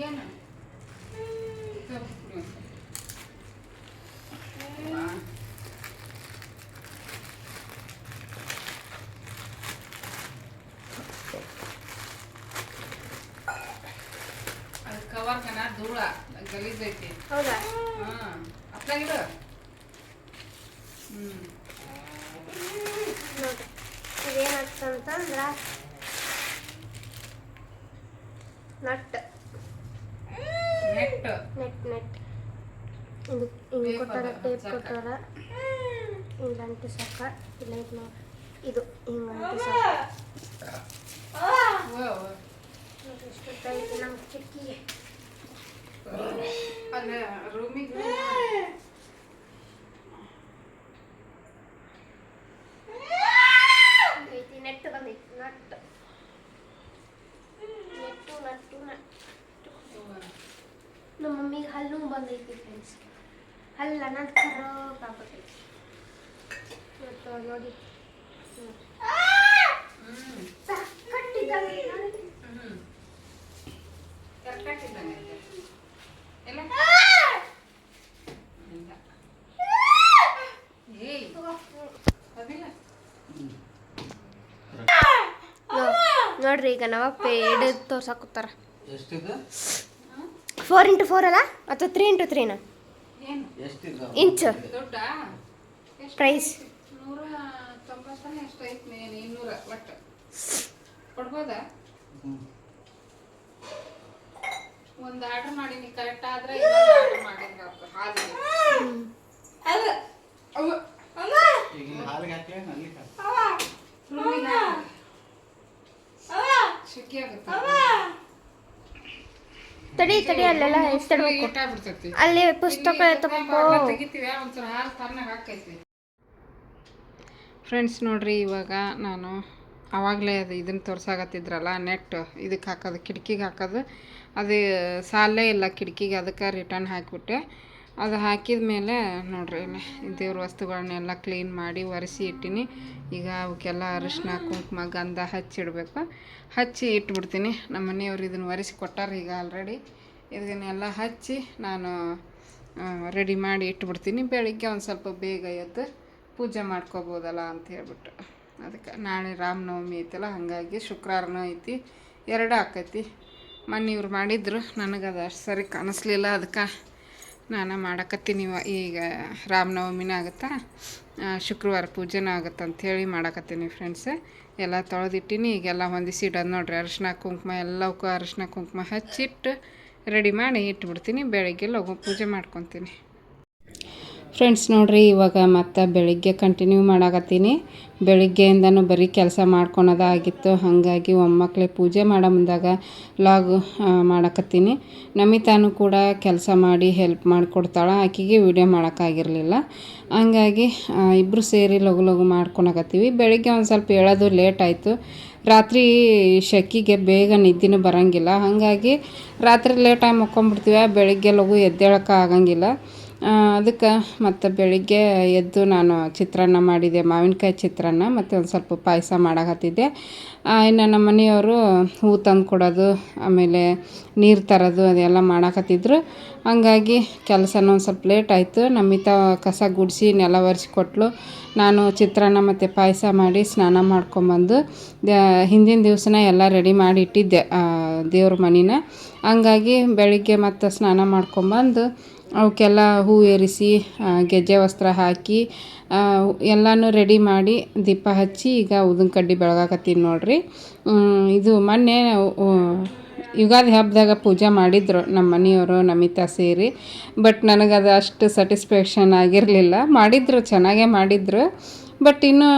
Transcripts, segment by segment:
ಏನು ಅದು ಕವರ್ಗನ ಧೂಳ ಗಲೀಜೈತಿ. ಹೌದಾ? ಹಾಂ ಅಪ್ಲಾಗಿಡು. ನೋಡ್ರಿ ಇದೇನಾಗ್ತಂತಂದ್ರೆ ನಟ್ ನೆಟ್ ನೆಟ್ ನೆಟ್ ಇದು ಹಿಂಗೆ ಕೊಟ್ಟಾರ, ಟೇಪ್ ಕೊಟ್ಟಾರ, ಹಿಂಗೆ ಅಂಟಿಸಕ್ಕ. ಇಲ್ಲ ಇದು ನೋಡಿ, ಇದು ಹಿಂಗೆ ಅಂಟಿಸಕ್ಕ. ನೋಡ್ರಿ ಎಷ್ಟೊತ್ತೈತಿ ನಮ್ಮ ಕಿಟಕಿಗೆ. ಅಲ್ಲ ರೂಮಿಗೆ ಐತಿ ನೆಟ್ ಬಂದೈತಿ. ನಟ್ಟು ನೆಟ್ಟು ನಟ್ಟು ನಟ್ಟು. ನಮ್ಮ ಮಮ್ಮಿಗೆ ಹಲ್ಲು ಬಂದೈತಿ ಫ್ರೆಂಡ್ಸ್. ಹಲ್ಲ ಅನ್ನೋದು ಕರೋಕ್ ಆಗ್ಬಿಟ್ಟೈತಿ. ಮತ್ತು ನೋಡಿ ಸಕ್ಕಟ್ಟಿದ್ದಂಗೆ ನೋಡಿ. ಕರ್ಕಟ್ಟಿದ್ದಂಗೆ ಎಲ್ಲ ಏಯ್ ಅದಿಲ್ಲ. ನೋಡ್ರಿ ಈಗ ನಾವಪ್ಪ ಎಡ್ ತೋರ್ಸಾಕತ್ತಾರ. ಎಷ್ಟಿದೆ? 4x4 ಅಲ್ಲ ಅಥವಾ 3x3ನ ಏನು ಇಂಚ್ ದೊಡ್ಡ ಪ್ರೈಸ್ 190 ಎಷ್ಟು ಐತಿ? 200 ಒಟ್ಟು ಕೊಡ್ಬೋದಾ? ಒಂದು ಆರ್ಡರ್ ಮಾಡೀನಿ, ಕರೆಕ್ಟ್ ಆದ್ರೆ ಇನ್ನೊಂದು ಆರ್ಡರ್ ಮಾಡಿದ್ರೆ ಹಾಲಿಗೆ ಅದು ಅವು ಈಗ ಹಾಲಿಗೆ ಹಾಕಿ ಅಲ್ಲಿ ರೂಮಿಗೆ ಶುಕ್ಕಿ ಆಗುತ್ತೆ. ತಡಿ ತಡಿ ಅಲ್ಲೆಲ್ಲ ಎತ್ತಿಡ್ಬೇಕು. ಇಟ್ಟಾಗ್ಬಿಡ್ತೈತಿ. ಅಲ್ಲಿ ಪುಸ್ತಕ ತಗೊಂಡು ತೆಗಿತೀವಿ, ಒಂಚೂರು ಹಾಲು ತಣ್ಣಗೆ ಹಾಕೈತಿ. ಫ್ರೆಂಡ್ಸ್ ನೋಡ್ರಿ, ಇವಾಗ ನಾನು ಆವಾಗಲೇ ಅದು ಇದನ್ನು ತೋರ್ಸಾಕತ್ತಿದ್ರಲ್ಲ ನೆಟ್, ಇದಕ್ಕೆ ಹಾಕೋದು, ಕಿಟಕಿಗೆ ಹಾಕೋದು, ಅದು ಸಾಲೇ ಇಲ್ಲ ಕಿಟಕಿಗೆ, ಅದಕ್ಕೆ ರಿಟರ್ನ್ ಹಾಕಿಬಿಟ್ಟೆ. ಅದು ಹಾಕಿದ ಮೇಲೆ ನೋಡ್ರಿ ದೇವ್ರ ವಸ್ತುಗಳನ್ನೆಲ್ಲ ಕ್ಲೀನ್ ಮಾಡಿ ಒರೆಸಿ ಇಟ್ಟಿನಿ. ಈಗ ಅವಕ್ಕೆಲ್ಲ ಅರಿಶಿನ ಕುಂಕುಮ ಗಂಧ ಹಚ್ಚಿಡಬೇಕು. ಹಚ್ಚಿ ಇಟ್ಬಿಡ್ತೀನಿ. ನಮ್ಮ ಮನೆಯವ್ರು ಇದನ್ನು ಒರೆಸಿ ಕೊಟ್ಟಾರ ಈಗ ಆಲ್ರೆಡಿ. ಇದನ್ನೆಲ್ಲ ಹಚ್ಚಿ ನಾನು ರೆಡಿ ಮಾಡಿ ಇಟ್ಬಿಡ್ತೀನಿ. ಬೆಳಿಗ್ಗೆ ಒಂದು ಸ್ವಲ್ಪ ಬೇಗ ಎದ್ದು ಪೂಜೆ ಮಾಡ್ಕೋಬೋದಲ್ಲ ಅಂತ ಹೇಳ್ಬಿಟ್ಟು. ಅದಕ್ಕೆ ನಾಳೆ ರಾಮನವಮಿ ಐತಲ್ಲ, ಹಾಗಾಗಿ ಶುಕ್ರವಾರನೂ ಐತಿ, ಎರಡು ಆಕೈತಿ. ಮೊನ್ನೆ ಇವ್ರು ಮಾಡಿದ್ರು, ನನಗದು ಅಷ್ಟು ಸರಿ ಕಾಣಿಸ್ಲಿಲ್ಲ, ಅದಕ್ಕೆ ನಾನು ಮಾಡಕತ್ತೀನಿ. ಈಗ ರಾಮನವಮಿನ ಆಗುತ್ತಾ, ಶುಕ್ರವಾರ ಪೂಜೆನೂ ಆಗುತ್ತೆ ಅಂಥೇಳಿ ಮಾಡಕತ್ತೀನಿ ಫ್ರೆಂಡ್ಸ್. ಎಲ್ಲ ತೊಳೆದಿಟ್ಟಿನಿ, ಈಗೆಲ್ಲ ಹೊಂದಿಸಿಡೋದು ನೋಡ್ರಿ. ಅರಿಶಿನ ಕುಂಕುಮ ಎಲ್ಲವಕ್ಕೂ ಅರಿಶಿನ ಕುಂಕುಮ ಹಚ್ಚಿಟ್ಟು ರೆಡಿ ಮಾಡಿ ಇಟ್ಬಿಡ್ತೀನಿ. ಬೆಳಗ್ಗೆ ಲಘು ಪೂಜೆ ಮಾಡ್ಕೊತೀನಿ ಫ್ರೆಂಡ್ಸ್. ನೋಡ್ರಿ, ಇವಾಗ ಮತ್ತೆ ಬೆಳಿಗ್ಗೆ ಕಂಟಿನ್ಯೂ ಮಾಡಕತ್ತೀನಿ. ಬೆಳಿಗ್ಗೆಯಿಂದನೂ ಬರೀ ಕೆಲಸ ಮಾಡ್ಕೊಳೋದಾಗಿತ್ತು, ಹಾಗಾಗಿ ಒಮ್ಮಕ್ಕಳೇ ಪೂಜೆ ಮಾಡೋ ಮುಂದಾಗ ಲಾಗ್ ಮಾಡಕತ್ತೀನಿ. ನಮಿತಾನು ಕೂಡ ಕೆಲಸ ಮಾಡಿ ಹೆಲ್ಪ್ ಮಾಡಿಕೊಡ್ತಾಳೆ, ಆಕೆಗೆ ವಿಡಿಯೋ ಮಾಡೋಕ್ಕಾಗಿರಲಿಲ್ಲ. ಹಂಗಾಗಿ ಇಬ್ಬರು ಸೇರಿ ಲಘು ಲಘು ಮಾಡ್ಕೊಳಕತ್ತೀವಿ. ಬೆಳಿಗ್ಗೆ ಒಂದು ಸ್ವಲ್ಪ ಹೇಳೋದು ಲೇಟ್ ಆಯಿತು. ರಾತ್ರಿ ಶೆಕಿಗೆ ಬೇಗ ನಿದ್ದೆನೂ ಬರೋಂಗಿಲ್ಲ, ಹಾಗಾಗಿ ರಾತ್ರಿ ಲೇಟಾಗಿ ಮಕ್ಕೊಂಬಿಡ್ತೀವಿ, ಬೆಳಿಗ್ಗೆ ಲಘು ಎದ್ದೇಳೋಕೆ ಆಗಂಗಿಲ್ಲ. ಅದಕ್ಕೆ ಮತ್ತು ಬೆಳಿಗ್ಗೆ ಎದ್ದು ನಾನು ಚಿತ್ರಾನ್ನ ಮಾಡಿದೆ, ಮಾವಿನಕಾಯಿ ಚಿತ್ರಾನ್ನ, ಮತ್ತು ಒಂದು ಸ್ವಲ್ಪ ಪಾಯಸ ಮಾಡಕತ್ತಿದ್ದೆ. ಇನ್ನು ನಮ್ಮ ಮನೆಯವರು ಹೂ ತಂದು ಕೊಡೋದು, ಆಮೇಲೆ ನೀರು ತರೋದು ಅದೆಲ್ಲ ಮಾಡಕತ್ತಿದ್ರು. ಹಂಗಾಗಿ ಕೆಲಸನೂ ಒಂದು ಸ್ವಲ್ಪ ಲೇಟ್ ಆಯಿತು. ನಮಿತಾ ಕಸ ಗುಡಿಸಿ ನೆಲ ಒರೆಸಿ ಕೊಟ್ಟಳು. ನಾನು ಚಿತ್ರಾನ್ನ ಮತ್ತು ಪಾಯಸ ಮಾಡಿ ಸ್ನಾನ ಮಾಡ್ಕೊಂಬಂದು ಹಿಂದಿನ ದಿವಸನೇ ಎಲ್ಲ ರೆಡಿ ಮಾಡಿ ಇಟ್ಟಿದ್ದೆ ದೇವ್ರ ಮನೇನ. ಹಂಗಾಗಿ ಬೆಳಿಗ್ಗೆ ಮತ್ತು ಸ್ನಾನ ಮಾಡ್ಕೊಂಬಂದು ಅವಕ್ಕೆಲ್ಲ ಹೂ ಏರಿಸಿ ಗೆಜ್ಜೆ ವಸ್ತ್ರ ಹಾಕಿ ಎಲ್ಲನೂ ರೆಡಿ ಮಾಡಿ ದೀಪ ಹಚ್ಚಿ ಈಗ ಉದಿನ ಕಡ್ಡಿ ಬೆಳಗಾಕತ್ತೀನಿ ನೋಡ್ರಿ. ಇದು ಮೊನ್ನೆ ಯುಗಾದಿ ಹಬ್ಬದಾಗ ಪೂಜೆ ಮಾಡಿದ್ರು ನಮ್ಮ ಮನೆಯವರು ನಮಿತಾ ಸೇರಿ. ಬಟ್ ನನಗದು ಅಷ್ಟು ಸ್ಯಾಟಿಸ್ಫ್ಯಾಕ್ಷನ್ ಆಗಿರಲಿಲ್ಲ. ಮಾಡಿದ್ರು, ಚೆನ್ನಾಗೇ ಮಾಡಿದ್ರು, ಬಟ್ ಇನ್ನೂ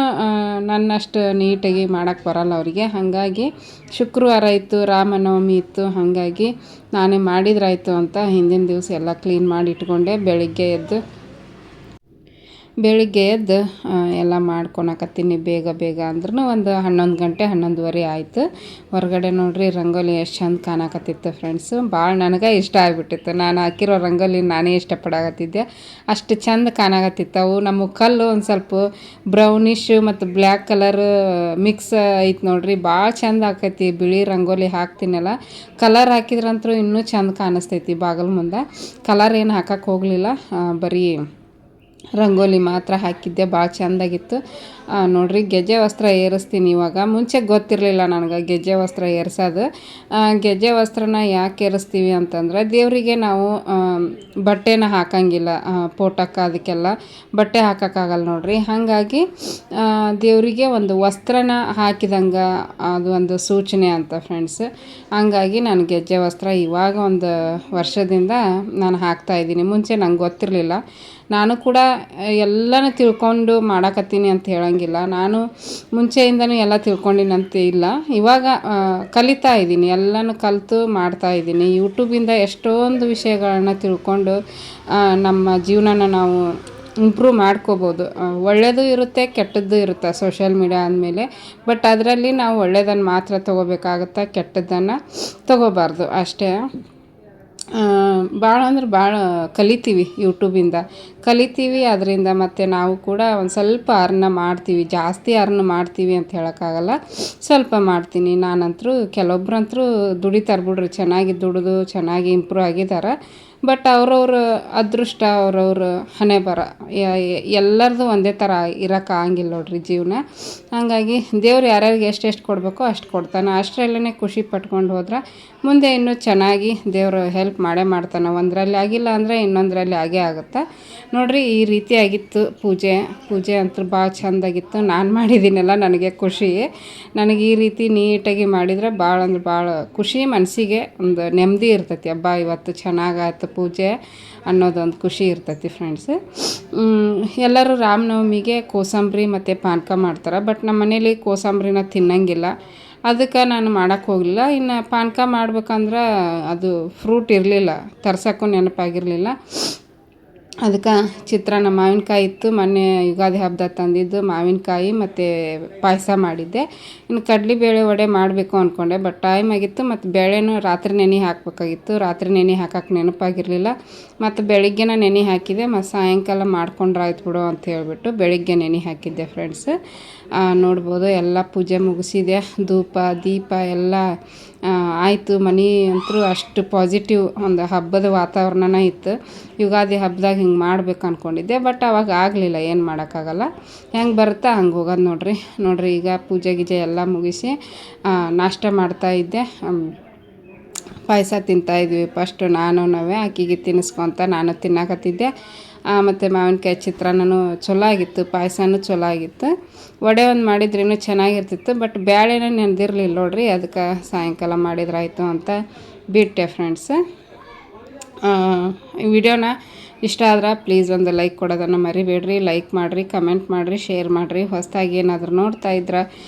ನನ್ನಷ್ಟು ನೀಟಾಗಿ ಮಾಡೋಕ್ಕೆ ಬರೋಲ್ಲ ಅವರಿಗೆ. ಹಾಗಾಗಿ ಶುಕ್ರವಾರ ಇತ್ತು, ರಾಮನವಮಿ ಇತ್ತು, ಹಾಗಾಗಿ ನಾನೇ ಮಾಡಿದ್ರಾಯ್ತು ಅಂತ ಹಿಂದಿನ ದಿವಸ ಎಲ್ಲ ಕ್ಲೀನ್ ಮಾಡಿ ಇಟ್ಕೊಂಡೆ. ಬೆಳಿಗ್ಗೆ ಎದ್ದು ಎಲ್ಲ ಮಾಡ್ಕೊಳಕತ್ತೀನಿ ಬೇಗ ಬೇಗ ಅಂದ್ರೂ ಒಂದು 11 ಗಂಟೆ 11:30 ಆಯಿತು. ಹೊರಗಡೆ ನೋಡ್ರಿ ರಂಗೋಲಿ ಎಷ್ಟು ಚಂದ ಕಾಣಕತ್ತಿತ್ತು ಫ್ರೆಂಡ್ಸು. ಭಾಳ ನನಗೆ ಇಷ್ಟ ಆಗಿಬಿಟ್ಟಿತ್ತು. ನಾನು ಹಾಕಿರೋ ರಂಗೋಲಿ ನಾನೇ ಇಷ್ಟಪಡಾಕತ್ತಿದ್ದೆ, ಅಷ್ಟು ಚಂದ ಕಾಣಕತ್ತಿತ್ತು. ಅವು ನಮ್ಮ ಕಲ್ಲು ಒಂದು ಸ್ವಲ್ಪ ಬ್ರೌನಿಶ್ ಮತ್ತು ಬ್ಲ್ಯಾಕ್ ಕಲರ್ ಮಿಕ್ಸ್ ಐತೆ ನೋಡ್ರಿ, ಭಾಳ ಚಂದ ಆಕೈತಿ. ಬಿಳಿ ರಂಗೋಲಿ ಹಾಕ್ತೀನಲ್ಲ, ಕಲರ್ ಹಾಕಿದ್ರಂತೂ ಇನ್ನೂ ಚಂದ ಕಾಣಿಸ್ತೈತಿ. ಬಾಗಿಲು ಮುಂದೆ ಕಲರ್ ಏನು ಹಾಕಕ್ಕೆ ಹೋಗಲಿಲ್ಲ, ಬರೀ ರಂಗೋಲಿ ಮಾತ್ರ ಹಾಕಿದ್ದೆ. ಭಾಳ ಚೆಂದಾಗಿತ್ತು ನೋಡ್ರಿ. ಗೆಜ್ಜೆ ವಸ್ತ್ರ ಏರಿಸ್ತೀನಿ ಇವಾಗ. ಮುಂಚೆ ಗೊತ್ತಿರಲಿಲ್ಲ ನನಗೆ ಗೆಜ್ಜೆ ವಸ್ತ್ರ ಏರ್ಸೋದು. ಗೆಜ್ಜೆ ವಸ್ತ್ರನ ಯಾಕೆ ಏರಿಸ್ತೀವಿ ಅಂತಂದ್ರೆ, ದೇವರಿಗೆ ನಾವು ಬಟ್ಟೆನ ಹಾಕಂಗಿಲ್ಲ, ಫೋಟೋಕ್ಕೆ ಅದಕ್ಕೆಲ್ಲ ಬಟ್ಟೆ ಹಾಕೋಕ್ಕಾಗಲ್ಲ ನೋಡ್ರಿ. ಹಾಗಾಗಿ ದೇವರಿಗೆ ಒಂದು ವಸ್ತ್ರನ ಹಾಕಿದಂಗೆ ಅದು ಒಂದು ಸೂಚನೆ ಅಂತ ಫ್ರೆಂಡ್ಸ್. ಹಂಗಾಗಿ ನಾನು ಗೆಜ್ಜೆ ವಸ್ತ್ರ ಇವಾಗ ಒಂದು ವರ್ಷದಿಂದ ನಾನು ಹಾಕ್ತಾಯಿದ್ದೀನಿ. ಮುಂಚೆ ನಂಗೆ ಗೊತ್ತಿರಲಿಲ್ಲ. ನಾನು ಕೂಡ ಎಲ್ಲನೂ ತಿಳ್ಕೊಂಡು ಮಾಡಾಕತ್ತೀನಿ ಅಂತ ಹೇಳಂಗಿಲ್ಲ. ನಾನು ಮುಂಚೆಯಿಂದನೂ ಎಲ್ಲ ತಿಳ್ಕೊಂಡಿನಂತ ಇಲ್ಲ. ಇವಾಗ ಕಲಿತಾ ಇದ್ದೀನಿ, ಎಲ್ಲನೂ ಕಲಿತು ಮಾಡ್ತಾಯಿದ್ದೀನಿ. ಯೂಟ್ಯೂಬಿಂದ ಎಷ್ಟೊಂದು ವಿಷಯಗಳನ್ನ ತಿಳ್ಕೊಂಡು ನಮ್ಮ ಜೀವನನ ನಾವು ಇಂಪ್ರೂವ್ ಮಾಡ್ಕೋಬೋದು. ಒಳ್ಳೆಯದು ಇರುತ್ತೆ, ಕೆಟ್ಟದ್ದು ಇರುತ್ತೆ ಸೋಷಿಯಲ್ ಮೀಡಿಯಾ ಅಂದಮೇಲೆ. ಬಟ್ ಅದರಲ್ಲಿ ನಾವು ಒಳ್ಳೆಯದನ್ನು ಮಾತ್ರ ತೊಗೋಬೇಕಾಗುತ್ತೆ, ಕೆಟ್ಟದ್ದನ್ನು ತೊಗೋಬಾರ್ದು ಅಷ್ಟೇ. ಭಾಳ ಅಂದ್ರೆ ಭಾಳ ಕಲಿತೀವಿ ಯೂಟ್ಯೂಬಿಂದ, ಕಲಿತೀವಿ ಅದರಿಂದ. ಮತ್ತು ನಾವು ಕೂಡ ಒಂದು ಸ್ವಲ್ಪ ಅರ್ನ್ ಮಾಡ್ತೀವಿ. ಜಾಸ್ತಿ ಅರ್ನ್ ಮಾಡ್ತೀವಿ ಅಂತ ಹೇಳೋಕ್ಕಾಗಲ್ಲ, ಸ್ವಲ್ಪ ಮಾಡ್ತೀನಿ ನಾನಂತರೂ. ಕೆಲವೊಬ್ರಂತರೂ ದುಡಿತಾರೆ ಬಿಡ್ರಿ, ಚೆನ್ನಾಗಿ ದುಡಿದು ಚೆನ್ನಾಗಿ ಇಂಪ್ರೂವ್ ಆಗಿದ್ದಾರೆ. ಬಟ್ ಅವ್ರವ್ರ ಅದೃಷ್ಟ, ಅವ್ರವ್ರ ಹಣೆ ಬರ, ಎಲ್ಲರದು ಒಂದೇ ಥರ ಇರೋಕ್ಕಾಗಂಗಿಲ್ಲ ನೋಡ್ರಿ ಜೀವನ. ಹಾಗಾಗಿ ದೇವ್ರು ಯಾರ್ಯಾರಿಗೆ ಎಷ್ಟೆಷ್ಟು ಕೊಡಬೇಕೋ ಅಷ್ಟು ಕೊಡ್ತಾನೆ. ಅಷ್ಟರಲ್ಲೇ ಖುಷಿ ಪಟ್ಕೊಂಡು ಹೋದ್ರೆ ಮುಂದೆ ಇನ್ನೂ ಚೆನ್ನಾಗಿ ದೇವರು ಹೆಲ್ಪ್ ಮಾಡೇ ಮಾಡ್ತಾನೆ. ಒಂದರಲ್ಲಿ ಆಗಿಲ್ಲ ಅಂದರೆ ಇನ್ನೊಂದರಲ್ಲಿ ಆಗೇ ಆಗುತ್ತೆ ನೋಡ್ರಿ. ಈ ರೀತಿಯಾಗಿತ್ತು ಪೂಜೆ ಅಂತೂ ಭಾಳ ಚೆಂದಾಗಿತ್ತು. ನಾನು ಮಾಡಿದ್ದೀನಲ್ಲ, ನನಗೆ ಖುಷಿ. ನನಗೆ ಈ ರೀತಿ ನೀಟಾಗಿ ಮಾಡಿದರೆ ಭಾಳ ಅಂದ್ರೆ ಭಾಳ ಖುಷಿ, ಮನಸ್ಸಿಗೆ ಒಂದು ನೆಮ್ಮದಿ ಇರ್ತೈತಿ. ಹಬ್ಬ ಇವತ್ತು ಚೆನ್ನಾಗಾಯ್ತು ಪೂಜೆ ಅನ್ನೋದೊಂದು ಖುಷಿ ಇರ್ತೈತಿ ಫ್ರೆಂಡ್ಸ್. ಎಲ್ಲರೂ ರಾಮನವಮಿಗೆ ಕೋಸಂಬರಿ ಮತ್ತು ಪಾನಕ ಮಾಡ್ತಾರೆ. ಬಟ್ ನಮ್ಮ ಮನೇಲಿ ಕೋಸಂಬರಿನ ತಿನ್ನಂಗಿಲ್ಲ, ಅದಕ್ಕೆ ನಾನು ಮಾಡೋಕ್ಕೆ ಹೋಗಲಿಲ್ಲ. ಇನ್ನು ಪಾನಕ ಮಾಡ್ಬೇಕಂದ್ರೆ ಅದು ಫ್ರೂಟ್ ಇರಲಿಲ್ಲ, ತರ್ಸೋಕ್ಕೂ ನೆನಪಾಗಿರಲಿಲ್ಲ. ಅದಕ್ಕೆ ಚಿತ್ರಾನ್ನ ಮಾವಿನಕಾಯಿ ಇತ್ತು, ಮೊನ್ನೆ ಯುಗಾದಿ ಹಬ್ಬದಾಗ ತಂದಿದ್ದು ಮಾವಿನಕಾಯಿ ಮತ್ತು ಪಾಯಸ ಮಾಡಿದ್ದೆ. ಇನ್ನು ಕಡಲೆಬೇಳೆ ವಡೆ ಮಾಡಬೇಕು ಅಂದ್ಕೊಂಡೆ, ಬಟ್ ಟೈಮ್ ಆಗಿತ್ತು. ಮತ್ತು ಬೇಳೆನೂ ರಾತ್ರಿ ನೆನೆ ಹಾಕಬೇಕಾಗಿತ್ತು. ರಾತ್ರಿ ನೆನೆ ಹಾಕಕ್ಕೆ ನೆನಪಾಗಿರಲಿಲ್ಲ. ಮತ್ತು ಬೆಳಿಗ್ಗೆನ ನೆನೆ ಹಾಕಿದೆ. ಮತ್ತು ಸಾಯಂಕಾಲ ಮಾಡ್ಕೊಂಡ್ರೆ ಆಯ್ತು ಬಿಡು ಅಂತ ಹೇಳಿಬಿಟ್ಟು ಬೆಳಿಗ್ಗೆ ನೆನೆ ಹಾಕಿದ್ದೆ ಫ್ರೆಂಡ್ಸ್. ನೋಡ್ಬೋದು ಎಲ್ಲ ಪೂಜೆ ಮುಗಿಸಿದೆ. ಧೂಪ ದೀಪ ಎಲ್ಲ ಆಯಿತು. ಮನೆ ಅಂತೂ ಅಷ್ಟು ಪಾಸಿಟಿವ್ ಒಂದು ಹಬ್ಬದ ವಾತಾವರಣನ ಇತ್ತು. ಯುಗಾದಿ ಹಬ್ಬದಾಗ ಹಿಂಗೆ ಮಾಡ್ಬೇಕು ಅಂದ್ಕೊಂಡಿದ್ದೆ, ಬಟ್ ಅವಾಗ ಆಗಲಿಲ್ಲ. ಏನು ಮಾಡೋಕ್ಕಾಗಲ್ಲ, ಹೆಂಗೆ ಬರುತ್ತಾ ಹಂಗೆ ಹೋಗೋದು ನೋಡ್ರಿ. ಈಗ ಪೂಜೆ ಗೀಜೆ ಎಲ್ಲ ಮುಗಿಸಿ ನಾಷ್ಟ ಮಾಡ್ತಾಯಿದ್ದೆ. ಪಾಯಸ ತಿಂತಾಯಿದ್ವಿ ಫಸ್ಟು ನಾವೇ ಆಕಿಗೆ ತಿನ್ನಿಸ್ಕೊತ ನಾನು ತಿನ್ನಕತ್ತಿದ್ದೆ. ಮತ್ತು ಮಾವಿನಕಾಯಿ ಚಿತ್ರಾನ್ನನೂ ಚಲೋ ಆಗಿತ್ತು, ಪಾಯಸನೂ ಚಲೋ ಆಗಿತ್ತು. ವಡೆ ಒಂದು ಮಾಡಿದ್ರೂ ಚೆನ್ನಾಗಿರ್ತಿತ್ತು, ಬಟ್ ಬೇಳೆನೇ ನೆನೆದಿರಲಿಲ್ಲ ನೋಡ್ರಿ. ಅದಕ್ಕೆ ಸಾಯಂಕಾಲ ಮಾಡಿದ್ರಾಯ್ತು ಅಂತ ಬಿಟ್ಟೆ ಫ್ರೆಂಡ್ಸ್. ಈ ವಿಡಿಯೋನ ಇಷ್ಟ ಆದ್ರೆ ಪ್ಲೀಸ್ ಒಂದು ಲೈಕ್ ಕೊಡೋದನ್ನು ಮರಿಬೇಡ್ರಿ. ಲೈಕ್ ಮಾಡಿರಿ, ಕಮೆಂಟ್ ಮಾಡಿರಿ, ಶೇರ್ ಮಾಡಿರಿ. ಹೊಸದಾಗಿ ಏನಾದರೂ ನೋಡ್ತಾ ಇದ್ರೆ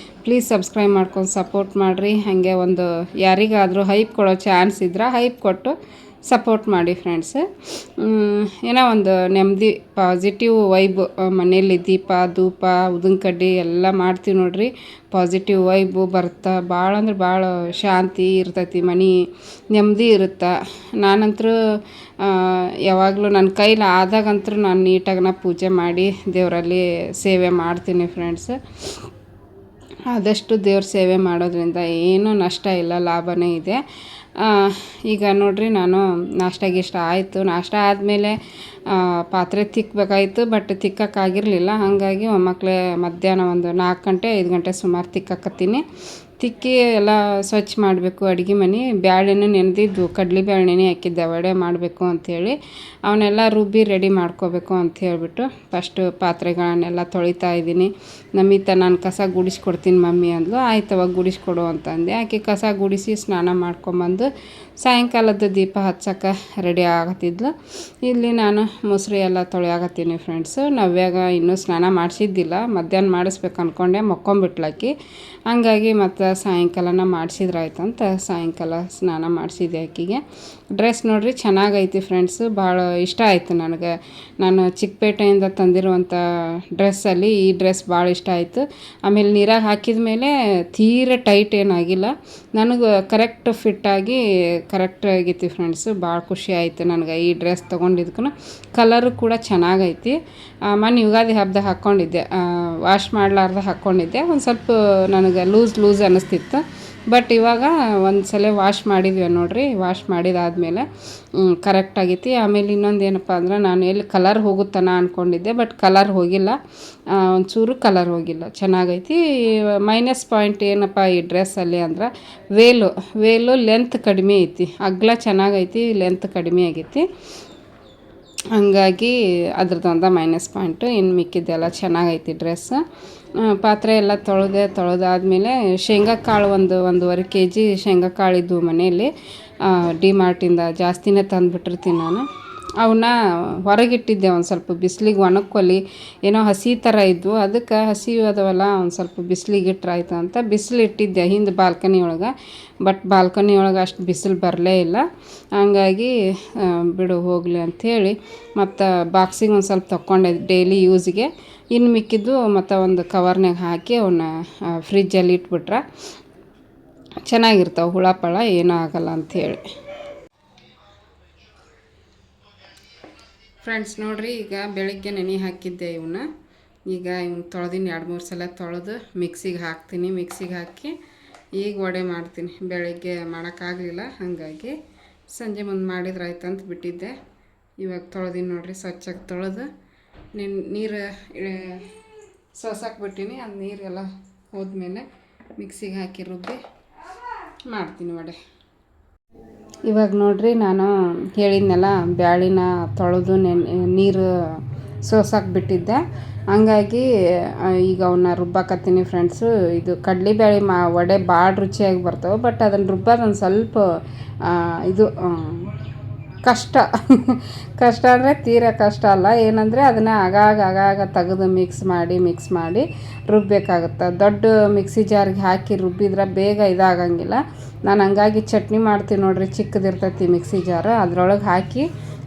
ಪ್ಲೀಸ್ ಸಬ್ಸ್ಕ್ರೈಬ್ ಮಾಡ್ಕೊಂಡು ಸಪೋರ್ಟ್ ಮಾಡಿರಿ. ಹಾಗೆ ಒಂದು ಯಾರಿಗಾದರೂ ಹೈಪ್ ಕೊಡೋ ಚಾನ್ಸ್ ಇದ್ರೆ ಹೈಪ್ ಕೊಟ್ಟು ಸಪೋರ್ಟ್ ಮಾಡಿ ಫ್ರೆಂಡ್ಸ್. ಏನೋ ಒಂದು ನೆಮ್ಮದಿ ಪಾಸಿಟಿವ್ ವೈಬ್ ಮನೆಯಲ್ಲಿ ದೀಪ ಧೂಪ ಉದಿನ ಕಡ್ಡಿ ಎಲ್ಲ ಮಾಡ್ತೀವಿ ನೋಡ್ರಿ. ಪಾಸಿಟಿವ್ ವೈಬು ಬರ್ತಾ ಭಾಳ ಅಂದ್ರೆ ಭಾಳ ಶಾಂತಿ ಇರ್ತೈತಿ, ಮನೆ ನೆಮ್ಮದಿ ಇರುತ್ತೆ. ನಾನಂತರೂ ಯಾವಾಗಲೂ ನನ್ನ ಕೈಲಿ ಆದಾಗಂತೂ ನಾನು ನೀಟಾಗಿ ಪೂಜೆ ಮಾಡಿ ದೇವರಲ್ಲಿ ಸೇವೆ ಮಾಡ್ತೀನಿ ಫ್ರೆಂಡ್ಸ್. ಆದಷ್ಟು ದೇವ್ರ ಸೇವೆ ಮಾಡೋದ್ರಿಂದ ಏನೂ ನಷ್ಟ ಇಲ್ಲ, ಲಾಭನೇ ಇದೆ. ಈಗ ನೋಡ್ರಿ, ನಾನು ನಾಷ್ಟ ಆಯಿತು. ನಾಷ್ಟ ಆದಮೇಲೆ ಪಾತ್ರೆ ತಿಕ್ಕಬೇಕಾಯಿತು, ಬಟ್ ತಿಕ್ಕೋಕ್ಕಾಗಿರಲಿಲ್ಲ. ಹಾಗಾಗಿ ಒಮ್ಮಕ್ಕಳೇ ಮಧ್ಯಾಹ್ನ ಒಂದು 4 ಗಂಟೆ 5 ಗಂಟೆ ಸುಮಾರು ತಿಕ್ಕಕತ್ತೀನಿ. ತಿಕ್ಕಿ ಎಲ್ಲ ಸ್ವಚ್ಛ ಮಾಡಬೇಕು. ಅಡುಗೆ ಮನೆ ಬ್ಯಾಳೆನೂ ನೆನೆದಿದ್ದು, ಕಡಲೆಬೇಳೆ ನೆನೆ ಹಾಕಿದ್ದೆ ವಡೆ ಮಾಡಬೇಕು ಅಂಥೇಳಿ. ಅವನ್ನೆಲ್ಲ ರುಬ್ಬಿ ರೆಡಿ ಮಾಡ್ಕೋಬೇಕು ಅಂತ ಹೇಳಿಬಿಟ್ಟು ಫಸ್ಟು ಪಾತ್ರೆಗಳನ್ನೆಲ್ಲ ತೊಳಿತಾ ಇದ್ದೀನಿ. ನಮಿತ ನಾನು ಕಸ ಗುಡಿಸ್ಕೊಡ್ತೀನಿ ಮಮ್ಮಿ ಅಂದ್ಲು. ಆಯ್ತು ಅವಾಗ ಗುಡಿಸ್ಕೊಡು ಅಂತಂದೆ. ಆಕೆ ಕಸ ಗುಡಿಸಿ ಸ್ನಾನ ಮಾಡ್ಕೊಂಬಂದು ಸಾಯಂಕಾಲದ ದೀಪ ಹಚ್ಚಕ್ಕೆ ರೆಡಿ ಆಗತ್ತಿದ್ಲು. ಇಲ್ಲಿ ನಾನು ಮೊಸರು ಎಲ್ಲ ತೊಳೆಯಾಗತ್ತೀನಿ ಫ್ರೆಂಡ್ಸು. ನವ್ಯಾಗ ಇನ್ನೂ ಸ್ನಾನ ಮಾಡಿಸಿದ್ದಿಲ್ಲ, ಮಧ್ಯಾಹ್ನ ಮಾಡಿಸ್ಬೇಕು ಅಂದ್ಕೊಂಡೆ, ಮಕ್ಕೊಂಬಿಟ್ಲಾಕಿ. ಹಂಗಾಗಿ ಮತ್ತು ಸಾಯಂಕಾಲನ ಮಾಡಿಸಿದ್ರಾಯ್ತಂತ ಸಾಯಂಕಾಲ ಸ್ನಾನ ಮಾಡಿಸಿದ್ದೆ ಆಕೆಗೆ. ಡ್ರೆಸ್ ನೋಡ್ರಿ ಚೆನ್ನಾಗೈತಿ ಫ್ರೆಂಡ್ಸು, ಭಾಳ ಇಷ್ಟ ಆಯಿತು ನನಗೆ. ನಾನು ಚಿಕ್ಕಪೇಟೆಯಿಂದ ತಂದಿರುವಂಥ ಡ್ರೆಸ್ಸಲ್ಲಿ ಈ ಡ್ರೆಸ್ ಭಾಳ ಇಷ್ಟ ಆಯಿತು. ಆಮೇಲೆ ನೀರಾಗ ಹಾಕಿದ ಮೇಲೆ ತೀರ ಟೈಟ್ ಏನಾಗಿಲ್ಲ, ನನಗೆ ಕರೆಕ್ಟ್ ಫಿಟ್ಟಾಗಿ ಕರೆಕ್ಟ್ ಆಗೈತಿ ಫ್ರೆಂಡ್ಸು. ಭಾಳ ಖುಷಿ ಆಯಿತು ನನಗೆ ಈ ಡ್ರೆಸ್ ತೊಗೊಂಡಿದ್ಕೂ. ಕಲರು ಕೂಡ ಚೆನ್ನಾಗೈತಿ. ಮೊನ್ನೆ ಯುಗಾದಿ ಹಬ್ಬದಾಗ ಹಾಕ್ಕೊಂಡಿದ್ದೆ, ವಾಶ್ ಮಾಡಲಾರ್ದೆ ಹಾಕ್ಕೊಂಡಿದ್ದೆ. ಒಂದು ಸ್ವಲ್ಪ ನನಗೆ ಲೂಸ್ ಅನ್ನಿಸ್ತಿತ್ತು. ಬಟ್ ಇವಾಗ ಒಂದು ಸಲ ವಾಶ್ ಮಾಡಿದ್ವಿ ನೋಡಿರಿ, ವಾಶ್ ಮಾಡಿದಾದ್ಮೇಲೆ ಕರೆಕ್ಟ್ ಆಗೈತಿ. ಆಮೇಲೆ ಇನ್ನೊಂದು ಏನಪ್ಪ ಅಂದ್ರೆ, ನಾನು ಎಲ್ಲಿ ಕಲರ್ ಹೋಗುತ್ತಾನ ಅಂದ್ಕೊಂಡಿದ್ದೆ, ಬಟ್ ಕಲರ್ ಹೋಗಿಲ್ಲ, ಒಂಚೂರು ಕಲರ್ ಹೋಗಿಲ್ಲ, ಚೆನ್ನಾಗೈತಿ. ಮೈನಸ್ ಪಾಯಿಂಟ್ ಏನಪ್ಪ ಈ ಡ್ರೆಸ್ಸಲ್ಲಿ ಅಂದ್ರೆ ವೇಲು ಲೆಂತ್ ಕಡಿಮೆ ಐತಿ, ಅಗಲ ಚೆನ್ನಾಗೈತಿ, ಲೆಂತ್ ಕಡಿಮೆ ಆಗೈತಿ. ಹಂಗಾಗಿ ಅದ್ರದ್ದೊಂದು ಮೈನಸ್ ಪಾಯಿಂಟು. ಇನ್ನು ಮಿಕ್ಕಿದ್ದೆಲ್ಲ ಚೆನ್ನಾಗೈತಿ ಡ್ರೆಸ್. ಪಾತ್ರೆ ಎಲ್ಲ ತೊಳೆದಾದ್ಮೇಲೆ ಶೇಂಗಾ ಕಾಳು ಒಂದೂವರೆ kg ಶೇಂಗಾ ಕಾಳಿದ್ದು ಮನೆಯಲ್ಲಿ. ಡಿ-ಮಾರ್ಟಿಂದ ಜಾಸ್ತಿನೇ ತಂದುಬಿಟ್ಟಿರ್ತೀನಿ ನಾನು. ಅವನ್ನ ಹೊರಗಿಟ್ಟಿದ್ದೆ ಒಂದು ಸ್ವಲ್ಪ ಬಿಸಿಲಿಗೆ ಒಣಕ್ಕೊಲಿ, ಏನೋ ಹಸಿ ಥರ ಇದ್ವು, ಅದಕ್ಕೆ ಹಸಿ ಅದವಲ್ಲ ಒಂದು ಸ್ವಲ್ಪ ಬಿಸಿಲಿಗೆ ಇಟ್ರಾಯ್ತು ಅಂತ ಬಿಸಿಲು ಇಟ್ಟಿದ್ದೆ ಹಿಂದೆ ಬಾಲ್ಕನಿ ಒಳಗೆ. ಬಟ್ ಬಾಲ್ಕನಿ ಒಳಗೆ ಅಷ್ಟು ಬಿಸಿಲು ಬರಲೇ ಇಲ್ಲ. ಹಂಗಾಗಿ ಬಿಡು ಹೋಗಲಿ ಅಂಥೇಳಿ ಮತ್ತು ಬಾಕ್ಸಿಗೆ ಒಂದು ಸ್ವಲ್ಪ ತೊಗೊಂಡೆ ಡೈಲಿ ಯೂಸ್ಗೆ. ಇನ್ನು ಮಿಕ್ಕಿದ್ದು ಮತ್ತು ಒಂದು ಕವರ್ನಾಗ ಹಾಕಿ ಅವನ್ನ ಫ್ರಿಜ್ಜಲ್ಲಿ ಇಟ್ಬಿಟ್ರೆ ಚೆನ್ನಾಗಿರ್ತಾವೆ, ಹುಳ ಪಳ ಏನೂ ಆಗಲ್ಲ ಅಂಥೇಳಿ. ಫ್ರೆಂಡ್ಸ್ ನೋಡಿರಿ, ಈಗ ಬೆಳಗ್ಗೆ ನೆನೆ ಹಾಕಿದ್ದೆ ಇವನ್ನ. ಈಗ ಇವನ್ನ ತೊಳೆದಿನಿ, 2-3 ಸಲ ತೊಳೆದು ಮಿಕ್ಸಿಗೆ ಹಾಕ್ತೀನಿ. ಮಿಕ್ಸಿಗೆ ಹಾಕಿ ಈಗ ವಡೆ ಮಾಡ್ತೀನಿ. ಬೆಳಗ್ಗೆ ಮಾಡೋಕ್ಕಾಗಲಿಲ್ಲ, ಹಾಗಾಗಿ ಸಂಜೆ ಮುಂದೆ ಮಾಡಿದ್ರಾಯ್ತು ಅಂತ ಬಿಟ್ಟಿದ್ದೆ. ಇವಾಗ ತೊಳೆದಿನಿ ನೋಡಿರಿ, ಸ್ವಚ್ಛಗೆ ತೊಳೆದು ನೀರು ಸೋಸಾಕ್ಬಿಟ್ಟಿನಿ. ಅದು ನೀರೆಲ್ಲ ಹೋದ್ಮೇಲೆ ಮಿಕ್ಸಿಗೆ ಹಾಕಿ ರುಬ್ಬಿ ಮಾಡ್ತೀನಿ ವಡೆ. ಇವಾಗ ನೋಡಿರಿ, ನಾನು ಹೇಳಿದ್ನಲ್ಲ ಬ್ಯಾಳಿನ ತೊಳೆದು ನೀರು ಸೋಸಾಕ್ಬಿಟ್ಟಿದ್ದೆ. ಹಂಗಾಗಿ ಈಗ ಅವನ್ನ ರುಬ್ಬಾಕತ್ತೀನಿ ಫ್ರೆಂಡ್ಸು. ಇದು ಕಡಲೆಬೇಳೆ ವಡೆ ಭಾಳ ರುಚಿಯಾಗಿ ಬರ್ತವೆ, ಬಟ್ ಅದನ್ನು ರುಬ್ಬೋದು ಒಂದು ಸ್ವಲ್ಪ ಇದು ಕಷ್ಟ ಅಂದರೆ ತೀರಾ ಕಷ್ಟ ಅಲ್ಲ. ಏನಂದರೆ ಅದನ್ನು ಆಗಾಗ ತೆಗೆದು ಮಿಕ್ಸ್ ಮಾಡಿ ರುಬ್ಬಬೇಕಾಗುತ್ತೆ. ದೊಡ್ಡ ಮಿಕ್ಸಿ ಜಾರಿಗೆ ಹಾಕಿ ರುಬ್ಬಿದ್ರೆ ಬೇಗ ಇದಾಗಂಗಿಲ್ಲ. ನಾನು ಹಂಗಾಗಿ ಚಟ್ನಿ ಮಾಡ್ತೀನಿ ನೋಡಿರಿ, ಚಿಕ್ಕದಿರ್ತೈತಿ ಮಿಕ್ಸಿ ಜಾರು, ಅದರೊಳಗೆ ಹಾಕಿ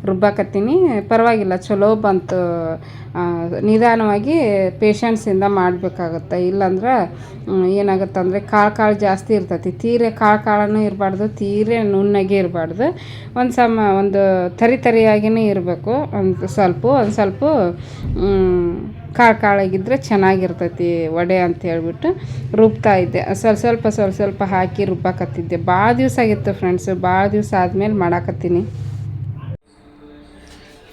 ರುಬ್ಬಾಕತ್ತೀನಿ. ಪರವಾಗಿಲ್ಲ, ಚಲೋ ಬಂತು. ನಿಧಾನವಾಗಿ ಪೇಷನ್ಸಿಂದ ಮಾಡಬೇಕಾಗುತ್ತೆ. ಇಲ್ಲಾಂದ್ರೆ ಏನಾಗುತ್ತೆ ಅಂದರೆ ಕಾಳು ಜಾಸ್ತಿ ಇರ್ತೈತಿ. ತೀರೆ ಕಾಳೂ ಇರಬಾರ್ದು, ತೀರೆ ನುಣ್ಣಗೆ ಇರಬಾರ್ದು. ಒಂದು ತರಿಯಾಗಿಯೇ ಇರಬೇಕು. ಒಂದು ಸ್ವಲ್ಪ ಕಾಳಾಗಿದ್ದರೆ ಚೆನ್ನಾಗಿರ್ತೈತಿ ವಡೆ ಅಂತ ಹೇಳ್ಬಿಟ್ಟು ರುಬ್ತಾ ಇದ್ದೆ. ಸ್ವಲ್ಪ ಹಾಕಿ ರುಬ್ಬಾಕತ್ತಿದ್ದೆ. ಭಾಳ ದಿವಸ ಆಗಿತ್ತು ಫ್ರೆಂಡ್ಸು, ಭಾಳ ದಿವಸ ಆದಮೇಲೆ ಮಾಡಾಕತ್ತೀನಿ.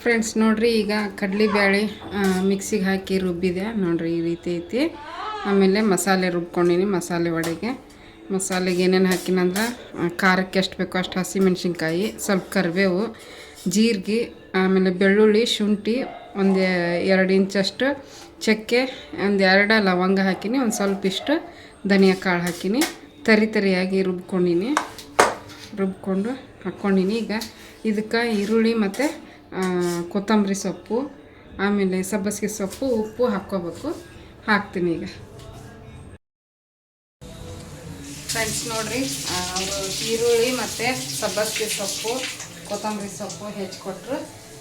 ಫ್ರೆಂಡ್ಸ್ ನೋಡಿರಿ, ಈಗ ಕಡಲೆಬೇಳೆ ಮಿಕ್ಸಿಗೆ ಹಾಕಿ ರುಬ್ಬಿದೆ ನೋಡಿರಿ, ಈ ರೀತಿ ಐತಿ. ಆಮೇಲೆ ಮಸಾಲೆ ರುಬ್ಕೊಂಡಿನಿ. ಮಸಾಲೆ ವಡೆಗೆ ಮಸಾಲೆಗೆ ಏನೇನು ಹಾಕಿನಂದ್ರೆ, ಖಾರಕ್ಕೆ ಎಷ್ಟು ಬೇಕೋ ಅಷ್ಟು ಹಸಿಮೆಣ್ಸಿನ್ಕಾಯಿ, ಸ್ವಲ್ಪ ಕರಿಬೇವು, ಜೀರಿಗೆ, ಆಮೇಲೆ ಬೆಳ್ಳುಳ್ಳಿ, ಶುಂಠಿ, ಒಂದು 2 ಇಂಚಷ್ಟು ಚಕ್ಕೆ, ಒಂದು 2 ಲವಂಗ ಹಾಕಿನಿ, ಒಂದು ಸ್ವಲ್ಪ ಇಷ್ಟು ಧನಿಯಾ ಕಾಳು ಹಾಕಿನಿ. ತರಿಯಾಗಿ ರುಬ್ಕೊಂಡು ಹಾಕ್ಕೊಂಡಿನಿ. ಈಗ ಇದಕ್ಕೆ ಈರುಳ್ಳಿ ಮತ್ತು ಕೊತ್ತಂಬರಿ ಸೊಪ್ಪು, ಆಮೇಲೆ ಸಬ್ಬಸಿಗೆ ಸೊಪ್ಪು, ಉಪ್ಪು ಹಾಕ್ಕೋಬೇಕು. ಹಾಕ್ತೀನಿ ಈಗ. ಫ್ರೆಂಡ್ಸ್ ನೋಡಿರಿ, ಅವರು ಈರುಳ್ಳಿ ಮತ್ತು ಸಬ್ಬಸಿಗೆ ಸೊಪ್ಪು, ಕೊತ್ತಂಬರಿ ಸೊಪ್ಪು ಹೆಚ್ಚಿಕೊಟ್ರು.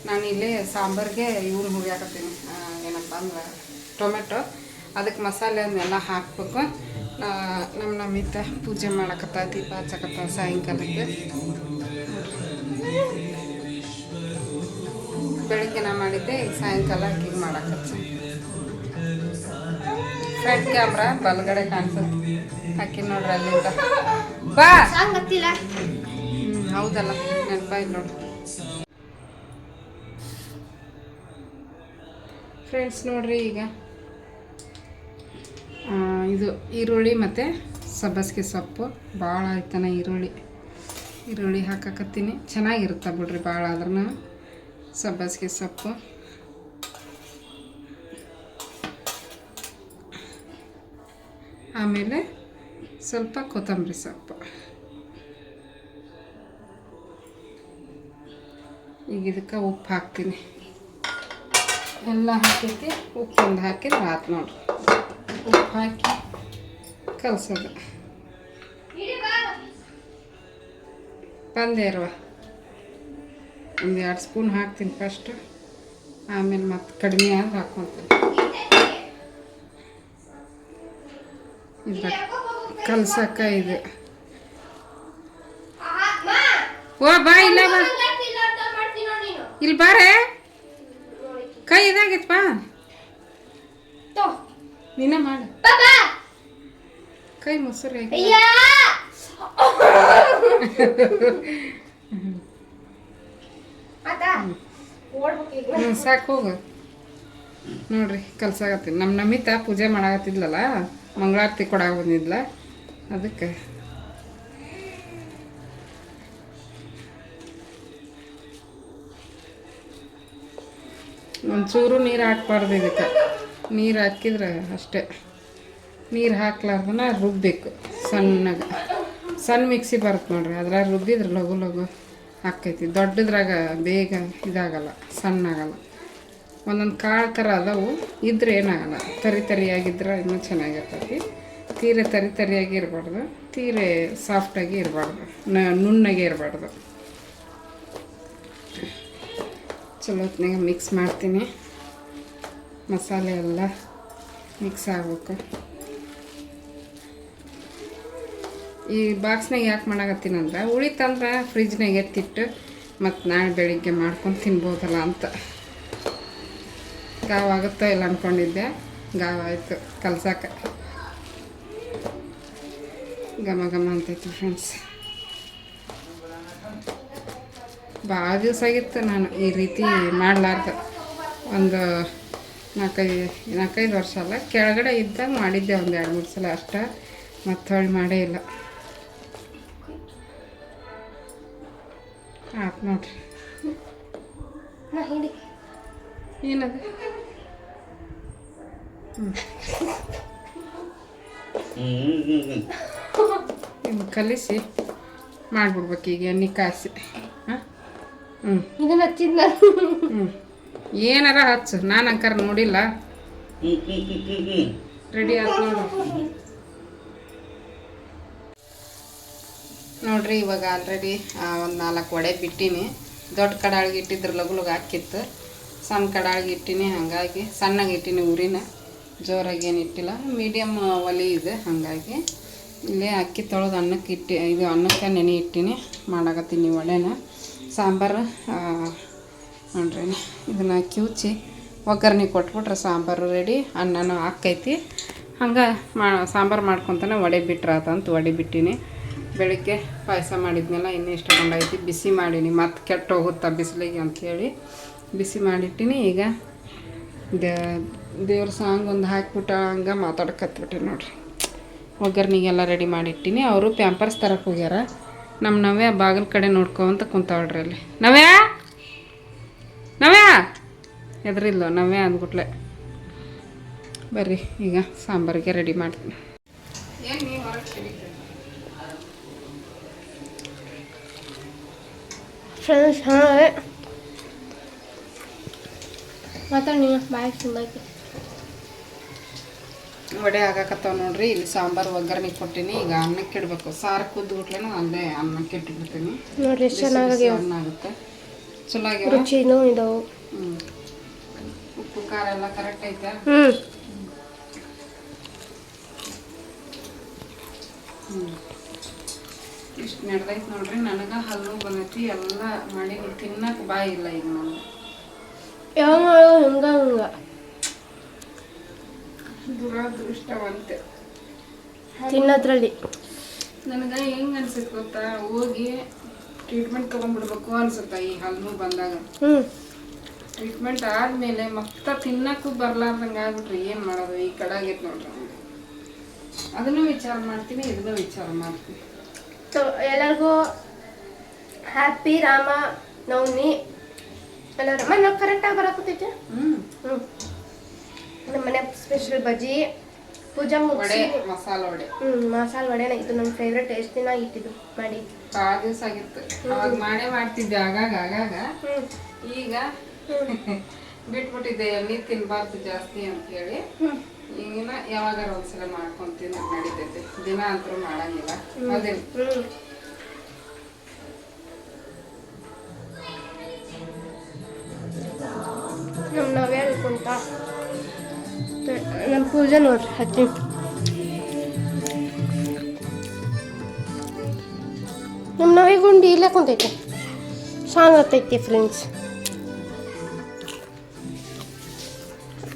ನಾನಿಲ್ಲಿ ಸಾಂಬಾರಿಗೆ ಇವ್ನು ಹುರಿಯಾಕತ್ತೀನಿ, ಏನಪ್ಪ ಅಂದ್ರೆ ಟೊಮೆಟೊ. ಅದಕ್ಕೆ ಮಸಾಲೆಯನ್ನೆಲ್ಲ ಹಾಕಬೇಕು. ನಮ್ಮ ನಮಿತ ಪೂಜೆ ಮಾಡಕತ್ತ, ದೀಪ ಹಚ್ಚಕತ್ತ ಸಾಯಂಕಾಲಕ್ಕೆ. ಬೆಳಗ್ಗೆ ನಾ ಮಾಡಿದ್ದೆ, ಈಗ ಸಾಯಂಕಾಲ ಈಗ ಮಾಡಕತ್ತ. ಫ್ರಂಟ್ ಕ್ಯಾಮ್ರಾ ಬಲಗಡೆ ಕಾಣಿಸುತ್ತೆ, ಹಾಕಿ ನೋಡ್ರಿ ಅಲ್ಲಿಂದ. ಬಾ ಹೌದಲ್ಲ, ನೆನಪಾಯ್ತು ನೋಡಿ. ಫ್ರೆಂಡ್ಸ್ ನೋಡ್ರಿ, ಈಗ ಇದು ಈರುಳ್ಳಿ ಮತ್ತು ಸಬ್ಬಸಿಗೆ ಸೊಪ್ಪು ಭಾಳ ಆಯ್ತಾನ. ಈರುಳ್ಳಿ ಹಾಕಕತ್ತೀನಿ. ಚೆನ್ನಾಗಿರುತ್ತೆ ಬಿಡ್ರಿ, ಭಾಳ ಆದ್ರೂ ಸಬ್ಬಸಿಗೆ ಸೊಪ್ಪು. ಆಮೇಲೆ ಸ್ವಲ್ಪ ಕೊತ್ತಂಬರಿ ಸೊಪ್ಪು. ಈಗ ಇದಕ್ಕೆ ಉಪ್ಪು ಹಾಕ್ತೀನಿ. ಎಲ್ಲ ಹಾಕೈತಿ, ಉಪ್ಪೊಂದು ಹಾಕಿದ್ರೆ ಆಯ್ತು ನೋಡ್ರಿ. ಉಪ್ಪು ಹಾಕಿ ಕಲಸೋದು. ಬಂದೆ ಇರುವ ಒಂದು 2 ಸ್ಪೂನ್ ಹಾಕ್ತೀನಿ ಫಸ್ಟ್, ಆಮೇಲೆ ಮತ್ತೆ ಕಡಿಮೆ ಆದ್ರೆ ಹಾಕ್ಕೊತೀನಿ. ಇದು ಕಲ್ಸಕ್ಕ ಇದು ಓ ಬಾ ಇಲ್ಲ ಬಾ ಇಲ್ಲಿ ಬಾರೆ ಕೈ ಇದಾಗಿತ್ತು ಬಾ ನೀನ ಮಾಡು ಕೈ ಮೊಸರು ಸಾಕು ಹೋಗು ನೋಡ್ರಿ ಕಲ್ಸಾಗತ್ತೀನಿ. ನಮ್ಮ ನಮಿತಾ ಪೂಜೆ ಮಾಡಾಕತ್ತಿದ್ಲಲ್ಲ, ಮಂಗಳಾರತಿ ಕೊಡಾಗ ಬಂದಿದ್ಲ, ಅದಕ್ಕೆ ಒಂಚೂರು ನೀರು ಹಾಕ್ಬಾರ್ದು. ಇದಕ್ಕೆ ನೀರು ಹಾಕಿದ್ರೆ ಅಷ್ಟೇ, ನೀರು ಹಾಕ್ಲಾರ್ದನ ರುಬ್ಬೇಕು ಸಣ್ಣಗೆ. ಸಣ್ಣ ಮಿಕ್ಸಿ ಬರುತ್ತೆ ನೋಡ್ರಿ, ಅದ್ರಾಗ ರುಬ್ಬಿದ್ರೆ ಲಘು ಲಘು ಹಾಕೈತಿ. ದೊಡ್ಡದ್ರಾಗ ಬೇಗ ಇದಾಗಲ್ಲ, ಸಣ್ಣ ಆಗಲ್ಲ. ಒಂದೊಂದು ಕಾಳು ಥರ ಅದಾವು, ಇದ್ರೆ ಏನಾಗಲ್ಲ. ತರಿ ತರಿಯಾಗಿದ್ರೆ ಇನ್ನೂ ಚೆನ್ನಾಗಿರ್ತೈತಿ. ತೀರೆ ತರಿ ತರಿಯಾಗಿ ಇರಬಾರ್ದು, ತೀರೆ ಸಾಫ್ಟಾಗಿ ಇರಬಾರ್ದು, ನುಣ್ಣಗೆ ಇರಬಾರ್ದು. ಚಲೋ ಹೊತ್ನಾಗ ಮಿಕ್ಸ್ ಮಾಡ್ತೀನಿ. ಮಸಾಲೆ ಎಲ್ಲ ಮಿಕ್ಸ್ ಆಗ್ಬೇಕು. ಈ ಬಾಕ್ಸ್ನಾಗ ಯಾಕೆ ಮಾಡಾಕತ್ತೀನಂದ್ರೆ, ಉಳಿತಂದ್ರೆ ಫ್ರಿಜ್ನಾಗ ಎತ್ತಿಟ್ಟು ಮತ್ತು ನಾಳೆ ಬೆಳಿಗ್ಗೆ ಮಾಡ್ಕೊಂಡು ತಿನ್ಬೋದಲ್ಲ ಅಂತ. ಗಾವಾಗುತ್ತೋ ಇಲ್ಲ ಅಂದ್ಕೊಂಡಿದ್ದೆ, ಗಾವಾಯಿತು ಕಲ್ಸಕ್ಕೆ. ಘಮ ಘಮ ಅಂತೈತಿ ಫ್ರೆಂಡ್ಸ್. ಭಾಳ ದಿವಸ ಆಗಿತ್ತು ನಾನು ಈ ರೀತಿ ಮಾಡಲಾರ್ದು. ಒಂದು 4-5 ವರ್ಷ ಅಲ್ಲ, ಕೆಳಗಡೆ ಇದ್ದಾಗ ಮಾಡಿದ್ದೆ ಒಂದು 2-3 ಸಲ ಅಷ್ಟೇ, ಮತ್ತೆ ಹೊಳ್ಳಿ ಮಾಡೇ ಇಲ್ಲ. ಆಯ್ತು ನೋಡ್ರಿ. ಏನದು ಇನ್ನು ಕಲಿಸಿ ಮಾಡಿಬಿಡ್ಬೇಕು ಈಗ ಎಣ್ಣೆ ಕಾಯಿಸಿ. ಇದನ್ನ ಹಚ್ಚಿದ್ನ ಏನಾರ ಹಚ್ಚು, ನಾನು ಅಂಕರ್ ನೋಡಿಲ್ಲ. ರೆಡಿ ಆಯ್ತು ನೋಡ್ರಿ. ಇವಾಗ ಆಲ್ರೆಡಿ ಒಂದು 4 ವಡೆ ಬಿಟ್ಟಿನಿ. ದೊಡ್ಡ ಕಡಾಳಿಗೆ ಇಟ್ಟಿದ್ರೆ ಲಗು ಲಗು ಹಾಕಿತ್ತು. ಸಣ್ಣ ಕಡಾಳಿಗೆ ಇಟ್ಟಿನಿ, ಹಾಗಾಗಿ ಸಣ್ಣಗೆ ಇಟ್ಟಿನಿ. ಉರಿನ ಜೋರಾಗಿ ಏನು ಇಟ್ಟಿಲ್ಲ, ಮೀಡಿಯಮ್ ಒಲೆ ಇದೆ. ಹಾಗಾಗಿ ಇಲ್ಲೇ ಅಕ್ಕಿ ತೊಳೆದು ಅನ್ನಕ್ಕೆ ಇದು ಅನ್ನಕ್ಕೆ ನೆನೆ ಇಟ್ಟಿನಿ. ಮಾಡಾಕತ್ತೀನಿ ವಡೆನ. ಸಾಂಬಾರು ನೋಡ್ರಿ, ಇದನ್ನು ಕಿವುಚಿ ಒಗ್ಗರಣೆ ಕೊಟ್ಬಿಟ್ರೆ ಸಾಂಬಾರು ರೆಡಿ. ಅನ್ನನೂ ಹಾಕೈತಿ. ಹಂಗೆ ಸಾಂಬಾರು ಮಾಡ್ಕೊತಾನೆ ವಡೆ ಬಿಟ್ರೆ ಆತಂತ ವಡೆ ಬಿಟ್ಟಿನಿ. ಬೆಳಿಗ್ಗೆ ಪಾಯಸ ಮಾಡಿದ್ನೆಲ್ಲ ಇನ್ನೂ ಇಷ್ಟಕೊಂಡೈತಿ. ಬಿಸಿ ಮಾಡೀನಿ, ಮತ್ತೆ ಕೆಟ್ಟು ಹೋಗುತ್ತಾ ಬಿಸಿಲಿಗೆ ಅಂಥೇಳಿ ಬಿಸಿ ಮಾಡಿಟ್ಟಿನಿ. ಈಗ ದೇವ್ರ ಸಾಂಗ್ ಒಂದು ಹಾಕ್ಬಿಟ್ಟು ಹಂಗೆ ಮಾತಾಡಕತ್ಬಿಟ್ಟಿನಿ ನೋಡ್ರಿ. ಒಗ್ಗರ್ನಿಗೆಲ್ಲ ರೆಡಿ ಮಾಡಿಟ್ಟಿನಿ. ಅವರು ಪ್ಯಾಂಪರ್ಸ್ ತರಕ್ಕೆ ಹೋಗ್ಯಾರ. ನಮ್ಮ ನವ್ಯ ಬಾಗಿಲ ಕಡೆ ನೋಡ್ಕೊಂತ ಕುಂತಾಳ್ರಿ ಅಲ್ಲಿ. ನವ್ಯ ನವ್ಯ ಎದ್ರಿಲ್ಲ, ನವ್ಯ ಅಂದ್ಬಿಟ್ಲೆ. ಬರ್ರಿ ಈಗ ಸಾಂಬಾರಿಗೆ ರೆಡಿ ಮಾಡ್ತೀನಿ. ಏನು ನೀವು ಹೊರಗೆ ಫ್ರೆಂಡ್ಸ್? ಹಾಂ ಮಾತಾಡಿ ನೀವು. ಬಾಯ್ ತುಂಬೈತಿ. ವಡೆ ಆಗಾಕತ್ತಾವ ನೋಡ್ರಿ. ಇಲ್ಲಿ ಸಾಂಬಾರು ಒಗ್ಗರಣೆ ಕೊಟ್ಟಿನಿ. ಈಗ ಅನ್ನಕ್ಕೆ ಇಡಬೇಕು. ಸಾರು ಕುದ್ಬಿಟ್ಲೇನ ಅಲ್ಲೇ ಅನ್ನಕ್ಕೆ ಇಟ್ಬಿಡ್ತೀನಿ ನೋಡ್ರಿ, ಎಷ್ಟು ಚೆನ್ನಾಗಿ ಆಗುತ್ತೆ. ಚಲೋ ಆಗ್ಯಾವ, ರುಚಿನೂ ಇದಾವು. ಉಪ್ಪು ಖಾರ ಎಲ್ಲ ಕರೆಕ್ಟ್ ಐತೆ. ಇಷ್ಟು ನಡೆದೈತೆ ನೋಡ್ರಿ. ನನಗೆ ಹಲ್ಲು ಬಂದೈತಿ. ಎಲ್ಲ ಮಾಡಿ ತಿನ್ನಕ್ಕೆ ಬಾಯಿ ಇಲ್ಲ ಈಗ. ನಾನು ಯಾವ ಹಿಂಗ ದುರದೃಷ್ಟವಂತೆ ತಿನ್ನೋದ್ರಲ್ಲಿ. ನನಗೆ ಹೆಂಗೆ ಅನ್ಸುತ್ತೆ ಗೊತ್ತಾ, ಹೋಗಿ ಟ್ರೀಟ್ಮೆಂಟ್ ತೊಗೊಂಡ್ಬಿಡ್ಬೇಕು ಅನ್ಸುತ್ತೆ ಈ ಹಲ್ಲು ಬಂದಾಗ. ಟ್ರೀಟ್ಮೆಂಟ್ ಆದಮೇಲೆ ಮತ್ತೆ ತಿನ್ನಕ್ಕೂ ಬರ್ಲಾರ್ದಂಗೆ ಆಗ್ಬಿಟ್ರಿ ಏನು ಮಾಡೋದು? ಈ ಕಡೆ ಆಗೈತೆ ನೋಡ್ರಿ. ಅದನ್ನು ವಿಚಾರ ಮಾಡ್ತೀನಿ, ಇದನ್ನು ವಿಚಾರ ಮಾಡ್ತೀನಿ. ಎಲ್ಲರಿಗೂ ಹ್ಯಾಪಿ ರಾಮ ನವಮಿ. ಎಲ್ಲರೂ ನಾವು ಕರೆಕ್ಟಾಗಿ ಬರಕತ್ತೈತೆ. ನಮ್ಮ ಮನೆ ಸ್ಪೆಷಲ್ ಬಜ್ಜಿ, ಪೂಜಾ ಮುಗಿಸಿ ಮಸಾಲೆ ವಡೆ. ಮಸಾಲೆ ವಡೆನ ಇದು ನನ್ನ ಫೇವ್ರೆಟ್. ಎಷ್ಟು ದಿನ ಆಗಿತ್ತು ಮಾಡಿ? ಭಾಳ ದಿವಸ ಆಗಿತ್ತು. ಅವಾಗ ಮಾಡೇ ಮಾಡ್ತಿದ್ದೆ ಆಗಾಗ. ಈಗ ಬಿಟ್ಬಿಟ್ಟಿದ್ದೆ, ಎಣ್ಣೆ ತಿನ್ಬಾರ್ದು ಜಾಸ್ತಿ ಅಂತೇಳಿ. ಈಗಿನ ಯಾವಾಗಾರ ಒಂದ್ಸಲ ಮಾಡ್ಕೊಂತೀನಿ, ನಡೀತೈತೆ. ದಿನ ಅಂತೂ ಮಾಡಂಗಿಲ್ಲ. ಅದೇ ಪೂಜೆ ನೋಡ್ರಿ ಹಚ್ಚಿ ನಮ್ಮ ನವಿ ಗುಂಡಿ ಇಲ್ಲೇ ಕುಂತೈತೆ ಸಾಂಗ್ ಹತ್ತೈತಿ ಫ್ರೆಂಡ್ಸ್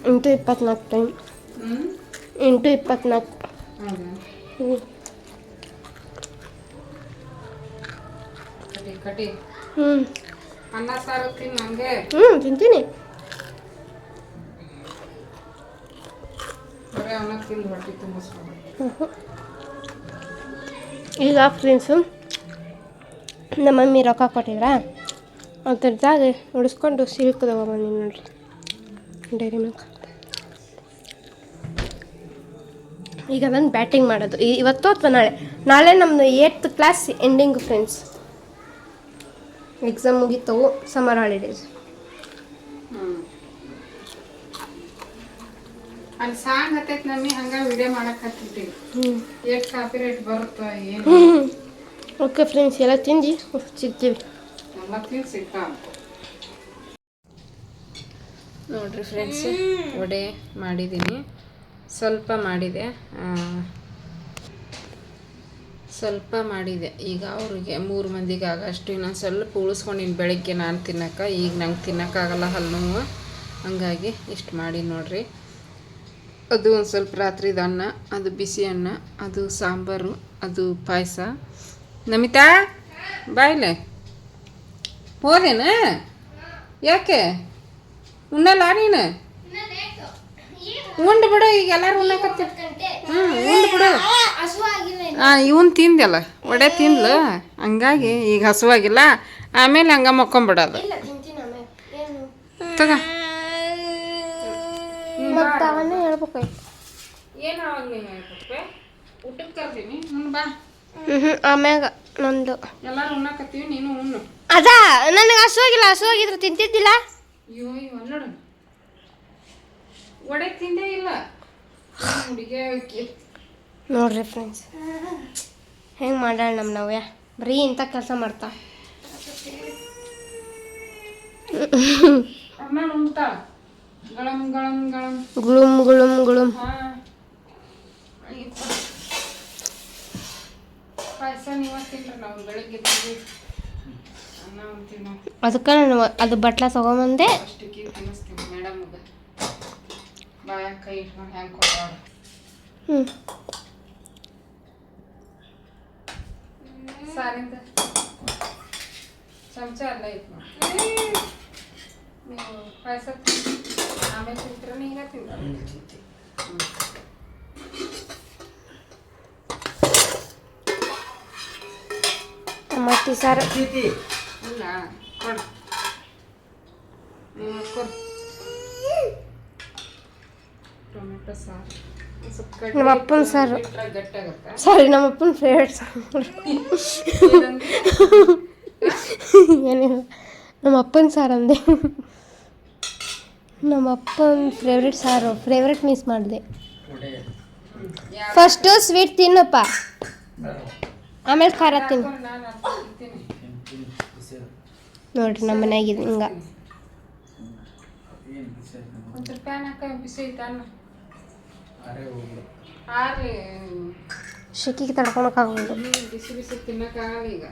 8:24 ಟೈಮ್ 8:24 ಹ್ಞೂ ಕಟಿ ಹ್ಞೂ ಅನ್ನ ಸಾರು ತಿನ್ನು ಹಂಗೆ ತಿಂತೀನಿ ಬರೀ ಅವನ್ನ ತಿಂದು ಹೊಟ್ಟೆ ತುಂಬಿಸ್ಕೊಂಡು ಈಗ ಫ್ರೆಂಡ್ಸು ನಮ್ಮ ಮಮ್ಮಿ ರೊಕ್ಕ ಕೊಟ್ಟಿದ್ರಾ ಅದ್ರದಾಗ ಉಳಿಸ್ಕೊಂಡು ಸಿಲ್ಕ್ ತಗೊಬಂದಿ ನೋಡ್ರಿ ಡೈರಿ ಮಿಲ್ಕ್ ಈಗ ಅದನ್ನು ಬ್ಯಾಟಿಂಗ್ ಮಾಡೋದು ಇವತ್ತು ಅಥವಾ ನಾಳೆ ನಮ್ಮದು 8th class ending friends exam ಮುಗಿತವು ಸಮ್ಮರ್ ಹಾಲಿಡೇಸ್ ಅಲ್ಲಿ ಸಾಂಗ್ ಹತ್ತೈತೆ ನಮ್ಮಿ ಹಂಗೆ ವಿಡಿಯೋ ಮಾಡಕ್ಕೆ ಹತ್ತಿರ್ತೀವಿ ಎಷ್ಟು ಕಾಪಿ ರೇಟ್ ಬರುತ್ತೋ ಏನು ಓಕೆ ಫ್ರೆಂಡ್ಸ್ ಎಲ್ಲ ತಿಂದು ಸಿಗ್ತೀವಿ ಎಲ್ಲ ತಿಂದು ಸಿಗ್ತಾವ ನೋಡ್ರಿ ಫ್ರೆಂಡ್ಸ್ ವಡೆ ಮಾಡಿದ್ದೀನಿ ಸ್ವಲ್ಪ ಮಾಡಿದೆ ಈಗ ಅವ್ರಿಗೆ 3 ಮಂದಿಗೆ ಆಗಷ್ಟು ಇನ್ನೊಂದು ಸ್ವಲ್ಪ ಉಳಿಸ್ಕೊಂಡಿನಿ ಬೆಳಗ್ಗೆ ನಾನು ತಿನ್ನೋಕೆ ಈಗ ನಂಗೆ ತಿನ್ನೋಕ್ಕಾಗಲ್ಲ ಹಲ್ಲು ನೋವು ಹಂಗಾಗಿ ಇಷ್ಟು ಮಾಡಿ ನೋಡ್ರಿ ಅದು ಒಂದು ಸ್ವಲ್ಪ ರಾತ್ರಿದ ಅನ್ನ ಅದು ಬಿಸಿ ಅನ್ನ ಅದು ಸಾಂಬಾರು ಅದು ಪಾಯಸ ನಮಿತಾ ಬಾಯ್ಲೆ ಹೋದೇನ ಯಾಕೆ ಉಣ್ಣಲ್ಲ ನೀನು ಉಂಡು ಬಿಡು ಈಗ ಎಲ್ಲರೂ ಉಣ್ಣಕತ್ತಿ ಉಂಡು ಬಿಡು ಇವನ್ ತಿಂದಲ್ಲ ಒಡೆ ತಿಂದ್ಲು ಹಂಗಾಗಿ ಈಗ ಹಸುವಾಗಿಲ್ಲ ಆಮೇಲೆ ಹಂಗೆ ಮಕ್ಕೊಂಬಿಡೋದು ತಗ ಮತ್ತೆ ಅವನ್ನೇ ಹೇಳ್ಬೇಕಾಯ್ತು ಏನು ಅವಾಗ ಊಟಕ್ಕೆ ಕರ್ತೀನಿ ಬಾ ಆಮ್ಯಾಗ ನಂದು ಎಲ್ಲರೂ ಉಣ್ಣಕತ್ತೀವಿ ನೀನು ಉಣ್ಣು ಅದ ನನಗೆ ಹಸುವಾಗಿದ್ರೆ ತಿಂತಿದ್ದಿಲ್ಲ ಅಯ್ಯೋ ನೋಡು ಒಡೆ ತಿಂದೇ ಇಲ್ಲ ಹುಡುಗಿ ನೋಡ್ರಿ ಫ್ರೆಂಡ್ಸ್ ಹೆಂಗೆ ಮಾಡ್ಯಾಳ ನಮ್ಮ ನವ್ಯ ಬರೀ ಇಂಥ ಕೆಲಸ ಮಾಡ್ತಾ ಆಮೇಲೆ ಉಣ್ತಾ ಗಳಂ ಗಳಂ ಗಳಂ ಗುಳುಮ್ ಗುಳುಮ್ ಗುಳುಮ್ ಪಾಯಸ ನೀವು ತಿನ್ರಿ ನಾವು ಬೆಳಗ್ಗೆ ಅನ್ನ ಉಣ್ತೀವಿ ನಾವು ಅದಕ್ಕೆ ನಾನು ಅದು ಬಟ್ಲ ತಗೊಂಬಂದೆ ಅಷ್ಟಕ್ಕೆ ತಿನ್ನಿಸ್ತೀವಿ ಮೇಡಮ್ಗೆ ಬಾಯಾಗ ಕೈ ಇಟ್ಕೊಂಡು ಹೆಂಗೆ ಕೊಟ್ಟಾಡ ಸಾರಿಂದ ಚಮಚ ಎಲ್ಲ ಇತ್ತು ನೀವು ಪಾಯಸ ಆಮೇಲೆ ತಿಂತೀರ ಈಗ ತಿಂತ ಟಮಾಟಿ ಸಾರು ಇಲ್ಲ ಕೊಡು ನೀವು ಕೊಡು ಟೊಮೆಟೊ ಸಾರು ನಮ್ಮ ಅಪ್ಪನ ಸಾರು ಗಟ್ಟಾಗತ್ತಾ ಸಾರಿ ನಮ್ಮ ಅಪ್ಪನ ಫೇವ್ರೇಟ್ ಸಾರು ಏನಿಲ್ಲ ನಮ್ಮ ಅಪ್ಪನ ಸಾರು ಅಂದೆ ನಮ್ಮ ಅಪ್ಪನ ಫೇವ್ರೇಟ್ ಸಾರು ಫೇವ್ರೇಟ್ ಮಿಸ್ ಮಾಡಿದೆ ಫಸ್ಟು ಸ್ವೀಟ್ ತಿನ್ನಪ್ಪ ಆಮೇಲೆ ಖಾರ ತಿನ್ನು ನೋಡ್ರಿ ನಮ್ಮ ಮನ್ಯಾಗಿದೆ ಹಿಂಗೆ ಒಂದು ಪ್ಯಾನ್ ಹಾಕ ಬಿಸಿ ಐತೆ ಅನ್ನ ಆರ್ಲಿ ಶೆಕಿಗೆ ತಡ್ಕೊಳಕ್ಕಾಗೋದು ಬಿಸಿ ಬಿಸಿ ತಿನ್ನಕ್ಕಾಗಲ್ಲ ಈಗ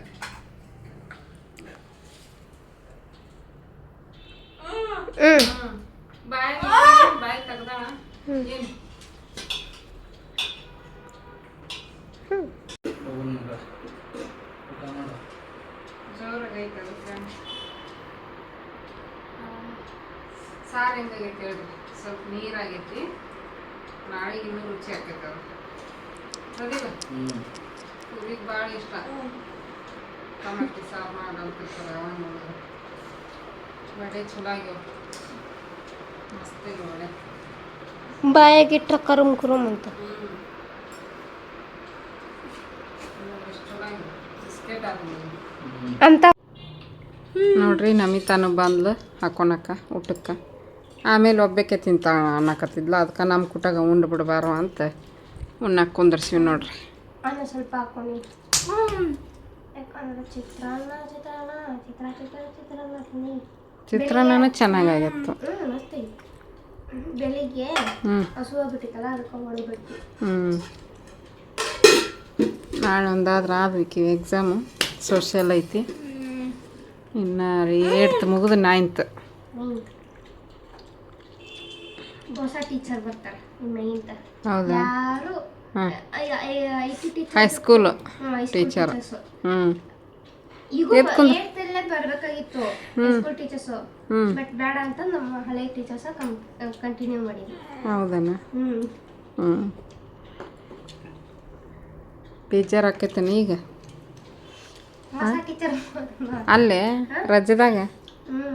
ಬಾಯಿ ತೆಗ್ದಾಳ ಏನು ಜೋರಾಗೈತೆ ಅದಕ್ಕೆ ಸಾರು ಹೆಂಗಾಗೈತೆ ಹೇಳ್ರಿ ಸ್ವಲ್ಪ ನೀರಾಗೈತಿ ನಾಳೆಗೆ ಇನ್ನೂ ರುಚಿ ಆಕೈತೆ ಅದು ಅದಿಲ್ಲ ಇವ್ರಿಗೆ ಭಾಳ ಇಷ್ಟ ಟಮಾಟಿ ಸಾರು ಮಾಡಂತಿರ್ತಾರೆ ಅವಾಗ ನೋಡಿದ್ರೆ ವಡೆ ಚಲೋ ಆಗ್ಯಾವ ಮಸ್ತ್ ಇದೆ ವಡೆ ಬಾಯಾಗಿಟ್ರೆ ಕರುಮ್ ಕುರುಮ್ ಅಂತ ಎಷ್ಟು ಚಲೋ ಆಗಿದೆ ಬಿಸ್ಕೆಟ್ ಆದ ಅಂತ ನೋಡ್ರಿ ನಮಿತಾನು ಬಂದ್ಲು ಹಾಕೊಳಕ ಊಟಕ್ಕೆ ಆಮೇಲೆ ಒಬ್ಬಕ್ಕೆ ತಿಂತಾಳ ಅನ್ನಕತ್ತಿದ್ಲ ಅದಕ್ಕೆ ನಮ್ಮ ಕುಟಾಗ ಉಂಡು ಬಿಡಬಾರು ಅಂತ ಉಣ್ಣಕ್ಕೆ ಕುಂದರ್ಸಿವಿ ನೋಡ್ರಿ ಅನ್ನ ಸ್ವಲ್ಪ ಹಾಕೊಂಡು ಯಾಕಂದ್ರೆ ಚಿತ್ರಾನ್ನ ಚಿತ್ರಾನ್ನ ಚೆನ್ನಾಗಾಗಿತ್ತು ಮಸ್ತ್ ಬೆಳಿಗ್ಗೆ ಹ್ಞೂ ಹಸು ಆಗ್ಬಿಟ್ಟಿತ್ತಲ್ಲ ಅದಕ್ಕೆ ಹೊಡಿಬಿಡ್ತೀವಿ. ಹ್ಞೂ ನಾಳೆ ಒಂದಾದ್ರೆ ಆಗ್ಬೇಕು ಎಕ್ಸಾಮು ಸೋಷಿಯಲ್ ಐತಿ ಇನ್ನು 8th ಮುಗಿದು 9th. ಹೊಸ ಟೀಚರ್ ಬರ್ತಾರೆ ನೈನ್ತ. ಹೌದಾ ಯಾರು ಹಾಂ IT ಟೀಚರ್ ಹೈಸ್ಕೂಲು ಟೀಚರ್. ಹ್ಞೂ ಈಗ ಎತ್ಕೊಂಡು 8th ಬರ್ಬೇಕಾಗಿತ್ತು ಹೈಸ್ಕೂಲ್ ಟೀಚರ್ಸು, ಬಟ್ ಬೇಡ ಅಂತ ನಮ್ಮ ಹಳೆ ಟೀಚರ್ಸ್ ಕಂಟಿನ್ಯೂ ಮಾಡಿದ್ವಿ. ಹೌದಣ್ಣ. ಹ್ಞೂ ಹ್ಞೂ ಬೇಜಾರು ಆಕೈತೇನ ಈಗ ಹೊಸ ಟೀಚರ್ ಅಲ್ಲೇ ರಜದಾಗ? ಹ್ಞೂ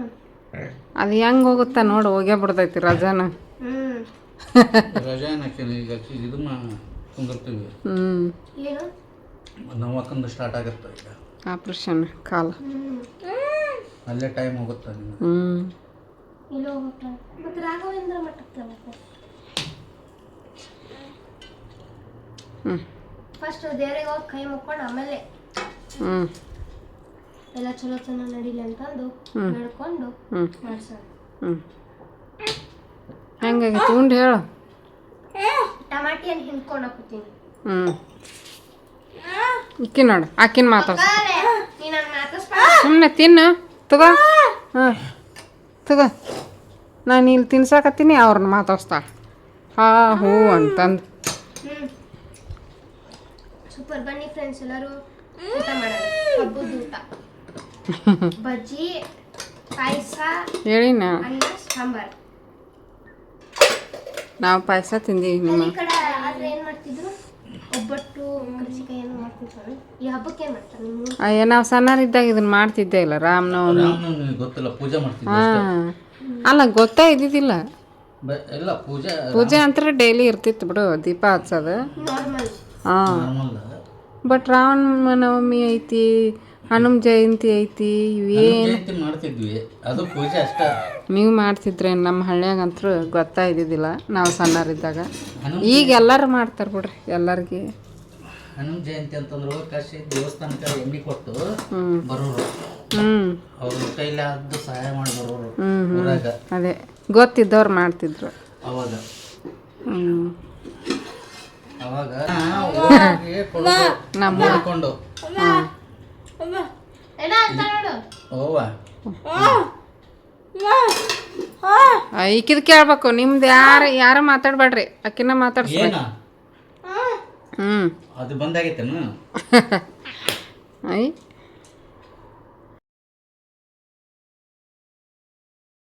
ಅದು ಹೆಂಗೆ ಹೋಗುತ್ತಾ ನೋಡು, ಹೋಗೇ ಬಿಡ್ತೈತಿ ರಜಾನ. ಹ್ಞೂ ರಜಾ ಏನಕ್ಕೆ ಈಗ ಇದು ಕುಂದಿರ್ತೀವಿ. ಏನು ನೋವಕ್ಕಂದು ಸ್ಟಾರ್ಟ್ ಆಗುತ್ತೆ ಈಗ ಆಪ್ರೇಷನ್ ಕಾಲು. ಅಲ್ಲೇ ಟೈಮ್ ಹೋಗುತ್ತೆ ನಿನ್ನ. ಇಲ್ಲಿ ಹೋಗ್ಬಿಟ್ಟ ಮತ್ತು ರಾಘವೇಂದ್ರ ಮಠಕ್ಕೆ ಫಸ್ಟ್ ದೇವರಿಗೆ ಹೋಗಿ ಕೈ ಮುಕ್ಕೊಂಡು ಆಮೇಲೆ ಎಲ್ಲ ಚಲೋ ಚೆನ್ನಾಗಿ ನಡೀಲಿ ಅಂತಂದು ನಡ್ಕೊಂಡು ಮಾಡ್ಸೋಣ. ಹೆಂಗಾಗೈತಿ ಉಂಡು ಹೇಳು. ಟಮಾಟಿಯನ್ನು ಹಿಂಡ್ಕೊಂಡು ಹಾಕ್ತೀನಿ. ಇಕ್ಕಿ ನೋಡು ಆಕಿನ ಮಾತಾಡ್ಸ. ನೀ ನಾನು ಮಾತಾಡ್ಸ್ಬ ಸುಮ್ಮನೆ ತಿನ್ನು ತಗೋ. ಹಾಂ ತಗೋ, ನಾನು ಇಲ್ಲಿ ತಿನ್ಸಾಕತ್ತೀನಿ ಅವ್ರನ್ನ ಮಾತಾಡ್ಸ್ತಾಳೆ ಹಾ ಹೂ ಅಂತಂದು. ಸೂಪರ್. ಬನ್ನಿ ಫ್ರೆಂಡ್ಸ್ ಎಲ್ಲರೂ ಊಟ ಮಾಡೋಣ. ಹಬ್ಬದ ಊಟ ಬಜ್ಜಿ, ಪಾಯಸ, ಹೇಳಿನ ಅನ್ನ, ಸಾಂಬಾರ್. ನಾವು ಪಾಯಸ ತಿಂದೀವಿ. ನಿಮ್ಮ ಈ ಕಡೆ ಆದ್ರೆ ಏನು ಮಾಡ್ತಿದ್ರು, ಒಬ್ಬಟ್ಟು ಕರ್ಜಿಕಾಯಿ ಏನು ಮಾಡ್ತಿದ್ರು. ಈ ಹಬ್ಬಕ್ಕೆ ಏನು ಮಾಡ್ತಾರೆ ನಿಮ್ಮ? ಅಯ್ಯ ನಾವು ಸಣ್ಣರಿದ್ದಾಗ ಇದನ್ನ ಮಾಡ್ತಿದ್ದೇ ಇಲ್ಲ. ರಾಮನವಮಿ ಗೊತ್ತಿಲ್ಲ, ಪೂಜೆ ಮಾಡ್ತಿದ್ದೆ ಹಾಂ ಅಲ್ಲ ಗೊತ್ತಾ ಇದ್ದಿದ್ದಿಲ್ಲ. ಎಲ್ಲ ಪೂಜೆ ಅಂತ ಡೈಲಿ ಇರ್ತಿತ್ತು ಬಿಡು, ದೀಪ ಹಚ್ಚೋದು. ನಾರ್ಮಲ್. ಹಾಂ ನಾರ್ಮಲ್. ಬಟ್ ರಾಮನವಮಿ ಐತಿ, ಹನುಮ ಜಯಂತಿ ಐತಿ, ಇವೇನು ಜಯಂತಿ ಮಾಡ್ತಿದ್ವಿ, ಅದು ಪೂಜೆ ಅಷ್ಟ. ನೀವು ಮಾಡ್ತಿದ್ರೆ ನಮ್ಮ ಹಳ್ಳಿಯಾಗಂತೂ ಗೊತ್ತಾ ಇದ್ದಿದ್ದಿಲ್ಲ ನಾವು ಸಣ್ಣರಿದ್ದಾಗ. ಈಗ ಎಲ್ಲರೂ ಮಾಡ್ತಾರೆ ಬಿಡ್ರಿ, ಎಲ್ಲರಿಗೆ. ಹನುಮ ಜಯಂತಿ ಅಂತಂದ್ರು ಕಾಶಿ ದೇವಸ್ಥಾನಕ್ಕೆ ಎಣ್ಣೆ ಕೊಟ್ಟು ಬರೋರು, ಅವ್ರ ಕೈಲಿ ಆದ್ದು ಸಹಾಯ ಮಾಡಿ ಬರೋರು ಊರಾಗ. ಅದೇ ಗೊತ್ತಿದ್ದವ್ರು ಮಾಡ್ತಿದ್ರು ಅವಾಗ ಅವಾಗ ನಮ್ಮ ನೋಡ್ಕೊಂಡು ಓವಾ ಈಕಿದ್ ಕೇಳ್ಬೇಕು. ನಿಮ್ದು ಯಾರು ಮಾತಾಡ್ಬೇಡ್ರಿ, ಅಕ್ಕಿನ ಮಾತಾಡ್ಸ್ಬೇಕು. ಏನ ಅದು ಬಂದಾಗೈತೇನು? ಐ